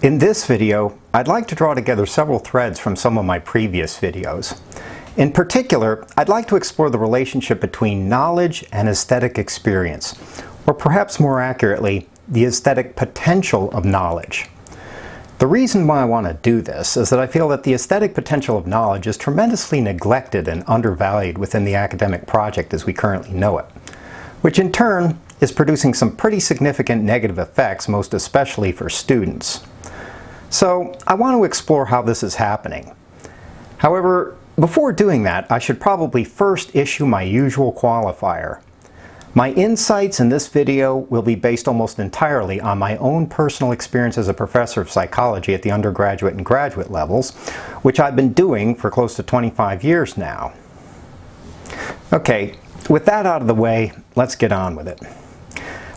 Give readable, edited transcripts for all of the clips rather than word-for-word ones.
In this video, I'd like to draw together several threads from some of my previous videos. In particular, I'd like to explore the relationship between knowledge and aesthetic experience, or perhaps more accurately, the aesthetic potential of knowledge. The reason why I want to do this is that I feel that the aesthetic potential of knowledge is tremendously neglected and undervalued within the academic project as we currently know it, which in turn is producing some pretty significant negative effects, most especially for students. So I want to explore how this is happening. However, before doing that, I should probably first issue my usual qualifier. My insights in this video will be based almost entirely on my own personal experience as a professor of psychology at the undergraduate and graduate levels, which I've been doing for close to 25 years now. Okay, with that out of the way, let's get on with it.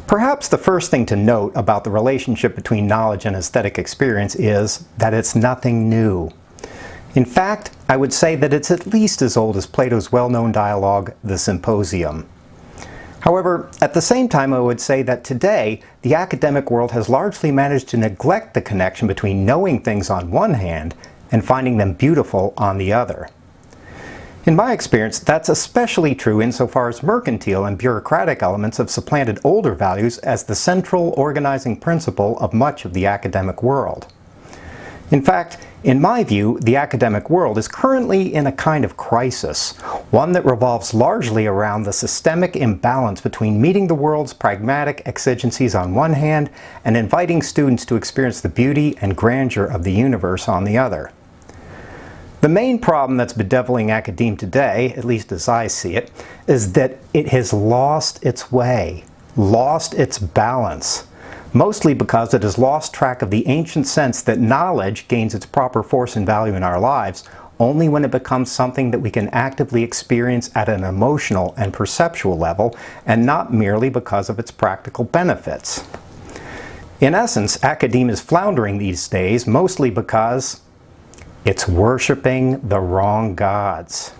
Perhaps the first thing to note about the relationship between knowledge and aesthetic experience is that it's nothing new. In fact, I would say that it's at least as old as Plato's well-known dialogue, The Symposium. However, at the same time, I would say that today, the academic world has largely managed to neglect the connection between knowing things on one hand and finding them beautiful on the other. In my experience, that's especially true insofar as mercantile and bureaucratic elements have supplanted older values as the central organizing principle of much of the academic world. In fact, in my view, the academic world is currently in a kind of crisis, one that revolves largely around the systemic imbalance between meeting the world's pragmatic exigencies on one hand and inviting students to experience the beauty and grandeur of the universe on the other. The main problem that's bedeviling academe today, at least as I see it, is that it has lost its way, lost its balance. Mostly because it has lost track of the ancient sense that knowledge gains its proper force and value in our lives only when it becomes something that we can actively experience at an emotional and perceptual level, and not merely because of its practical benefits. In essence, academe is floundering these days mostly because it's worshiping the wrong gods.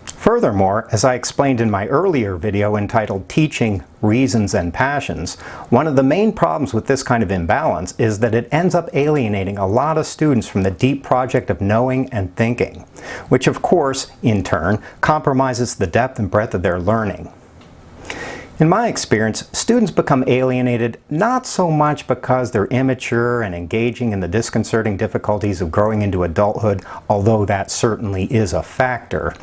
Furthermore, as I explained in my earlier video entitled Teaching, Reasons, and Passions, one of the main problems with this kind of imbalance is that it ends up alienating a lot of students from the deep project of knowing and thinking, which of course, in turn, compromises the depth and breadth of their learning. In my experience, students become alienated not so much because they're immature and engaging in the disconcerting difficulties of growing into adulthood, although that certainly is a factor.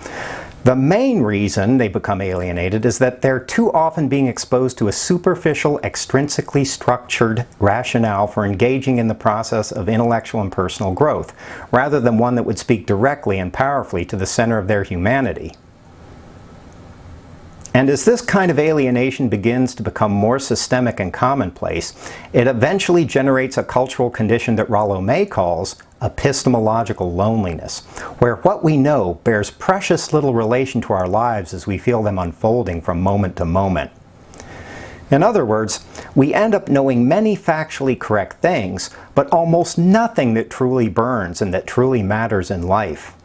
The main reason they become alienated is that they're too often being exposed to a superficial, extrinsically structured rationale for engaging in the process of intellectual and personal growth, rather than one that would speak directly and powerfully to the center of their humanity. And as this kind of alienation begins to become more systemic and commonplace, it eventually generates a cultural condition that Rollo May calls epistemological loneliness, where what we know bears precious little relation to our lives as we feel them unfolding from moment to moment. In other words, we end up knowing many factually correct things, but almost nothing that truly burns and that truly matters in life.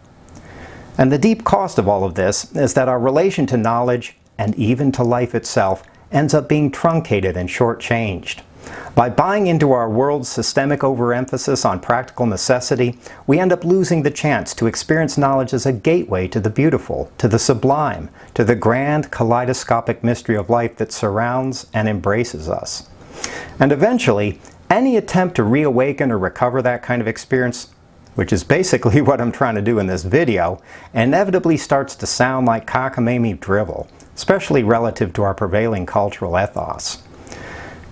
And the deep cost of all of this is that our relation to knowledge, and even to life itself, ends up being truncated and shortchanged. By buying into our world's systemic overemphasis on practical necessity, we end up losing the chance to experience knowledge as a gateway to the beautiful, to the sublime, to the grand kaleidoscopic mystery of life that surrounds and embraces us. And eventually, any attempt to reawaken or recover that kind of experience, which is basically what I'm trying to do in this video, inevitably starts to sound like cockamamie drivel, especially relative to our prevailing cultural ethos.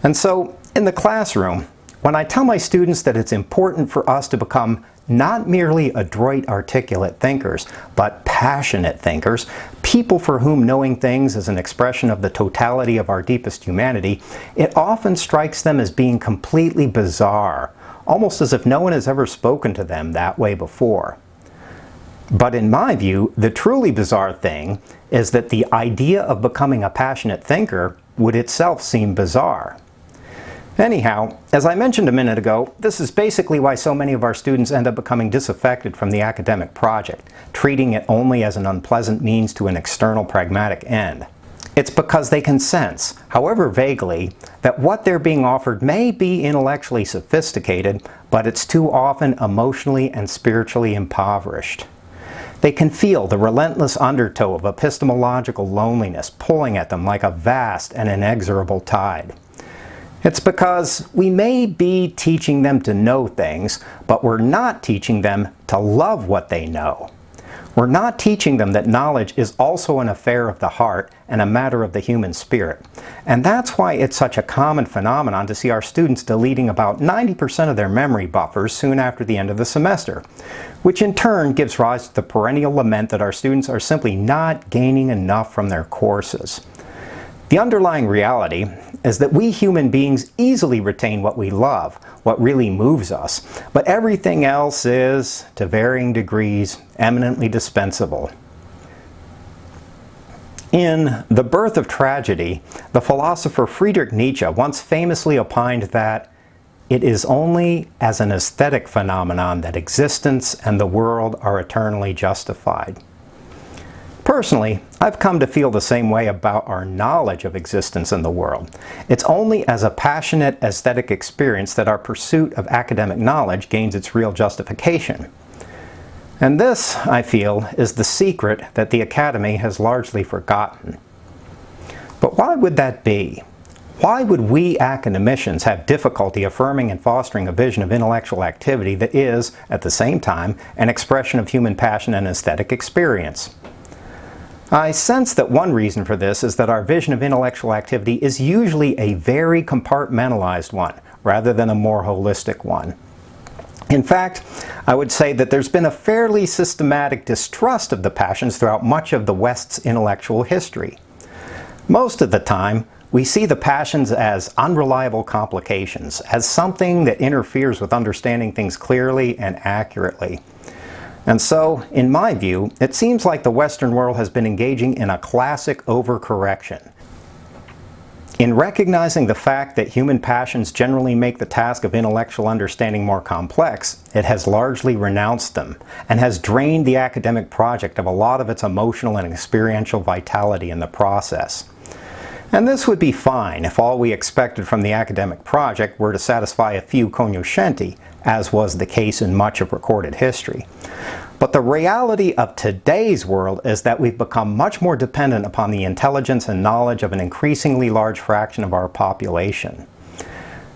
And so, in the classroom, when I tell my students that it's important for us to become not merely adroit, articulate thinkers, but passionate thinkers, people for whom knowing things is an expression of the totality of our deepest humanity, it often strikes them as being completely bizarre, almost as if no one has ever spoken to them that way before. But in my view, the truly bizarre thing is that the idea of becoming a passionate thinker would itself seem bizarre. Anyhow, as I mentioned a minute ago, this is basically why so many of our students end up becoming disaffected from the academic project, treating it only as an unpleasant means to an external pragmatic end. It's because they can sense, however vaguely, that what they're being offered may be intellectually sophisticated, but it's too often emotionally and spiritually impoverished. They can feel the relentless undertow of epistemological loneliness pulling at them like a vast and inexorable tide. It's because we may be teaching them to know things, but we're not teaching them to love what they know. We're not teaching them that knowledge is also an affair of the heart and a matter of the human spirit. And that's why it's such a common phenomenon to see our students deleting about 90% of their memory buffers soon after the end of the semester, which in turn gives rise to the perennial lament that our students are simply not gaining enough from their courses. The underlying reality is that we human beings easily retain what we love, what really moves us, but everything else is, to varying degrees, eminently dispensable. In The Birth of Tragedy, the philosopher Friedrich Nietzsche once famously opined that it is only as an aesthetic phenomenon that existence and the world are eternally justified. Personally, I've come to feel the same way about our knowledge of existence in the world. It's only as a passionate aesthetic experience that our pursuit of academic knowledge gains its real justification. And this, I feel, is the secret that the Academy has largely forgotten. But why would that be? Why would we academicians have difficulty affirming and fostering a vision of intellectual activity that is, at the same time, an expression of human passion and aesthetic experience? I sense that one reason for this is that our vision of intellectual activity is usually a very compartmentalized one, rather than a more holistic one. In fact, I would say that there's been a fairly systematic distrust of the passions throughout much of the West's intellectual history. Most of the time, we see the passions as unreliable complications, as something that interferes with understanding things clearly and accurately. And so, in my view, it seems like the Western world has been engaging in a classic overcorrection. In recognizing the fact that human passions generally make the task of intellectual understanding more complex, it has largely renounced them and has drained the academic project of a lot of its emotional and experiential vitality in the process. And this would be fine if all we expected from the academic project were to satisfy a few cognoscenti, as was the case in much of recorded history. But the reality of today's world is that we've become much more dependent upon the intelligence and knowledge of an increasingly large fraction of our population.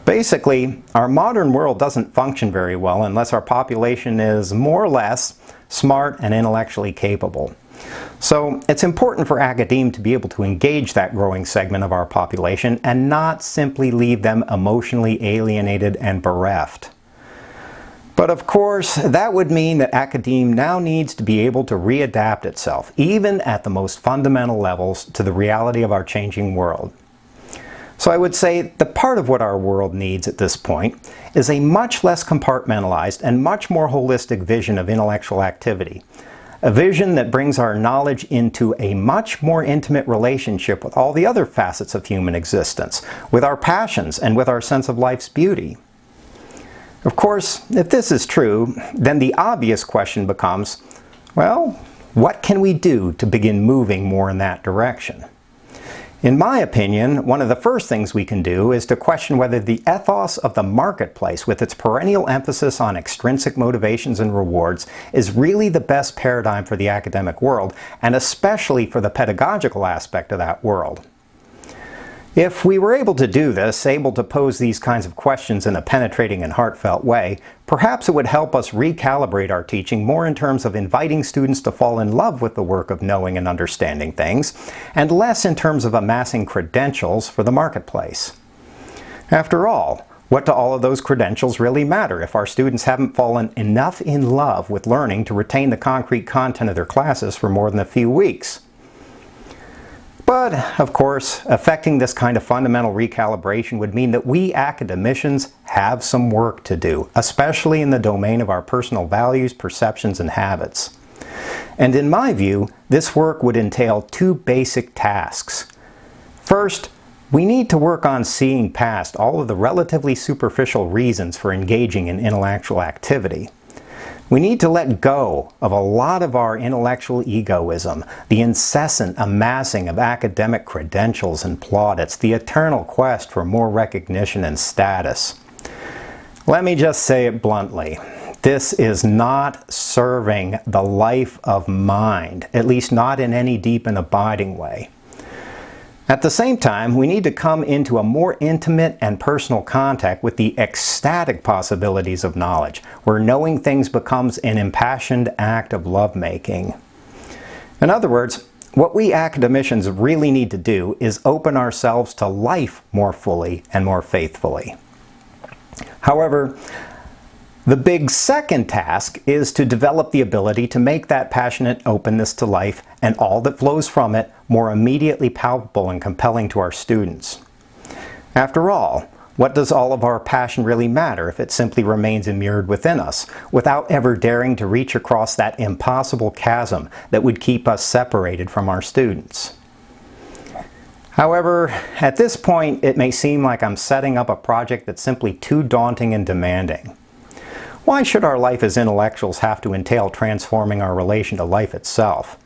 Basically, our modern world doesn't function very well unless our population is more or less smart and intellectually capable. So it's important for academe to be able to engage that growing segment of our population and not simply leave them emotionally alienated and bereft. But of course, that would mean that academe now needs to be able to readapt itself, even at the most fundamental levels, to the reality of our changing world. So I would say the part of what our world needs at this point is a much less compartmentalized and much more holistic vision of intellectual activity. A vision that brings our knowledge into a much more intimate relationship with all the other facets of human existence, with our passions and with our sense of life's beauty. Of course, if this is true, then the obvious question becomes, well, what can we do to begin moving more in that direction? In my opinion, one of the first things we can do is to question whether the ethos of the marketplace, with its perennial emphasis on extrinsic motivations and rewards, is really the best paradigm for the academic world, and especially for the pedagogical aspect of that world. If we were able to do this, able to pose these kinds of questions in a penetrating and heartfelt way, perhaps it would help us recalibrate our teaching more in terms of inviting students to fall in love with the work of knowing and understanding things, and less in terms of amassing credentials for the marketplace. After all, what do all of those credentials really matter if our students haven't fallen enough in love with learning to retain the concrete content of their classes for more than a few weeks? But, of course, effecting this kind of fundamental recalibration would mean that we academicians have some work to do, especially in the domain of our personal values, perceptions, and habits. And in my view, this work would entail two basic tasks. First, we need to work on seeing past all of the relatively superficial reasons for engaging in intellectual activity. We need to let go of a lot of our intellectual egoism, the incessant amassing of academic credentials and plaudits, the eternal quest for more recognition and status. Let me just say it bluntly. This is not serving the life of mind, at least not in any deep and abiding way. At the same time, we need to come into a more intimate and personal contact with the ecstatic possibilities of knowledge, where knowing things becomes an impassioned act of lovemaking. In other words, what we academicians really need to do is open ourselves to life more fully and more faithfully. However, the big second task is to develop the ability to make that passionate openness to life and all that flows from it more immediately palpable and compelling to our students. After all, what does all of our passion really matter if it simply remains immured within us, without ever daring to reach across that impossible chasm that would keep us separated from our students? However, at this point, it may seem like I'm setting up a project that's simply too daunting and demanding. Why should our life as intellectuals have to entail transforming our relation to life itself?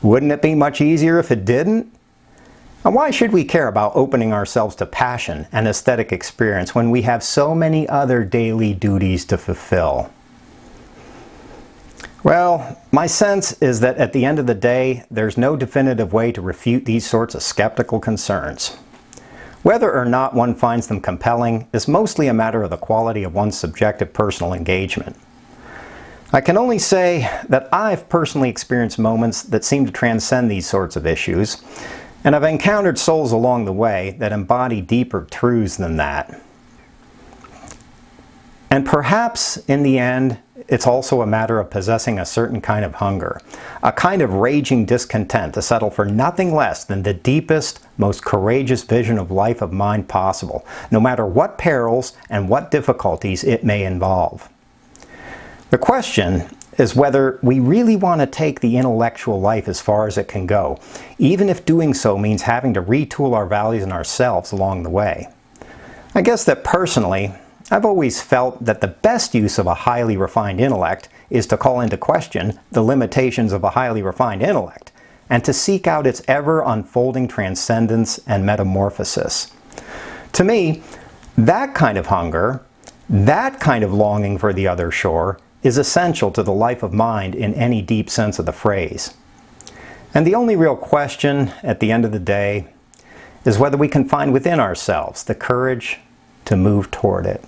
Wouldn't it be much easier if it didn't? And why should we care about opening ourselves to passion and aesthetic experience when we have so many other daily duties to fulfill? Well, my sense is that at the end of the day, there's no definitive way to refute these sorts of skeptical concerns. Whether or not one finds them compelling is mostly a matter of the quality of one's subjective personal engagement. I can only say that I've personally experienced moments that seem to transcend these sorts of issues, and I've encountered souls along the way that embody deeper truths than that. And perhaps, in the end, it's also a matter of possessing a certain kind of hunger, a kind of raging discontent to settle for nothing less than the deepest, most courageous vision of life of mind possible, no matter what perils and what difficulties it may involve. The question is whether we really want to take the intellectual life as far as it can go, even if doing so means having to retool our values and ourselves along the way. I guess that personally, I've always felt that the best use of a highly refined intellect is to call into question the limitations of a highly refined intellect, and to seek out its ever-unfolding transcendence and metamorphosis. To me, that kind of hunger, that kind of longing for the other shore, is essential to the life of mind in any deep sense of the phrase. And the only real question, at the end of the day, is whether we can find within ourselves the courage to move toward it.